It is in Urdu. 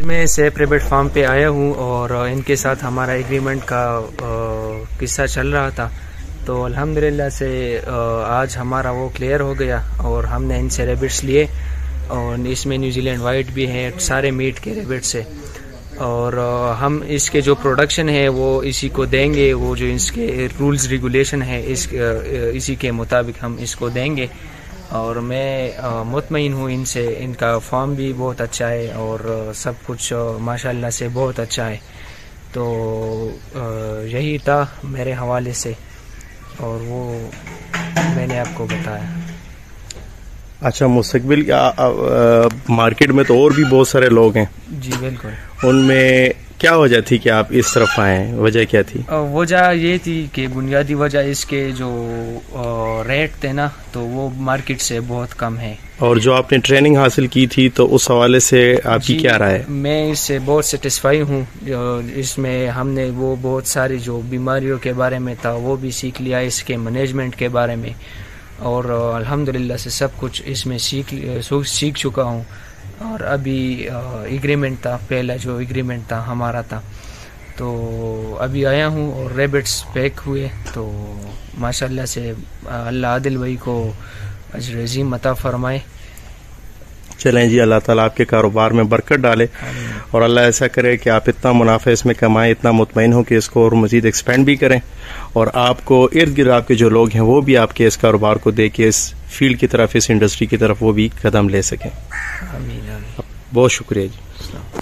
میں سیپ ریبٹ فارم پہ آیا ہوں اور ان کے ساتھ ہمارا ایگریمنٹ کا قصہ چل رہا تھا، تو الحمدللہ سے آج ہمارا وہ کلیئر ہو گیا اور ہم نے ان سے ریبٹس لیے، اور اس میں نیوزی لینڈ وائٹ بھی ہیں، سارے میٹ کے ریبٹس ہیں، اور ہم اس کے جو پروڈکشن ہے وہ اسی کو دیں گے، وہ جو اس کے رولز ریگولیشن ہے اسی کے مطابق ہم اس کو دیں گے، اور میں مطمئن ہوں ان سے، ان کا فارم بھی بہت اچھا ہے اور سب کچھ ماشاءاللہ سے بہت اچھا ہے، تو یہی تھا میرے حوالے سے اور وہ میں نے آپ کو بتایا۔ اچھا، مستقبل مارکیٹ میں تو اور بھی بہت سارے لوگ ہیں، جی بالکل، ان میں کیا وجہ تھی کہ آپ اس طرف آئیں؟ وجہ کیا تھی؟ وجہ یہ تھی کہ بنیادی وجہ اس کے جو ریٹ تھے نا تو وہ مارکیٹ سے بہت کم ہے، اور جو آپ نے ٹریننگ حاصل کی تھی تو اس حوالے سے آپ کی کیا رائے ہے؟ میں اس سے بہت سیٹسفائی ہوں، اس میں ہم نے وہ بہت ساری جو بیماریوں کے بارے میں تھا وہ بھی سیکھ لیا، اس کے مینجمنٹ کے بارے میں، اور الحمدللہ سے سب کچھ اس میں سیکھ چکا ہوں، اور ابھی ایگریمنٹ تھا، پہلا جو ایگریمنٹ تھا ہمارا تھا، تو ابھی آیا ہوں اور ریبٹس پیک ہوئے، تو ماشاءاللہ سے اللہ عادل بھائی کو اجر عظیم عطا فرمائے۔ چلیں جی، اللہ تعالیٰ آپ کے کاروبار میں برکت ڈالے، اور اللہ ایسا کرے کہ آپ اتنا منافع اس میں کمائیں، اتنا مطمئن ہو کہ اس کو اور مزید ایکسپینڈ بھی کریں، اور آپ کو ارد گرد آپ کے جو لوگ ہیں وہ بھی آپ کے اس کاروبار کو دیکھ کے اس فیلڈ کی طرف، اس انڈسٹری کی طرف وہ بھی قدم لے سکیں۔ آمین۔ بہت شکریہ جی۔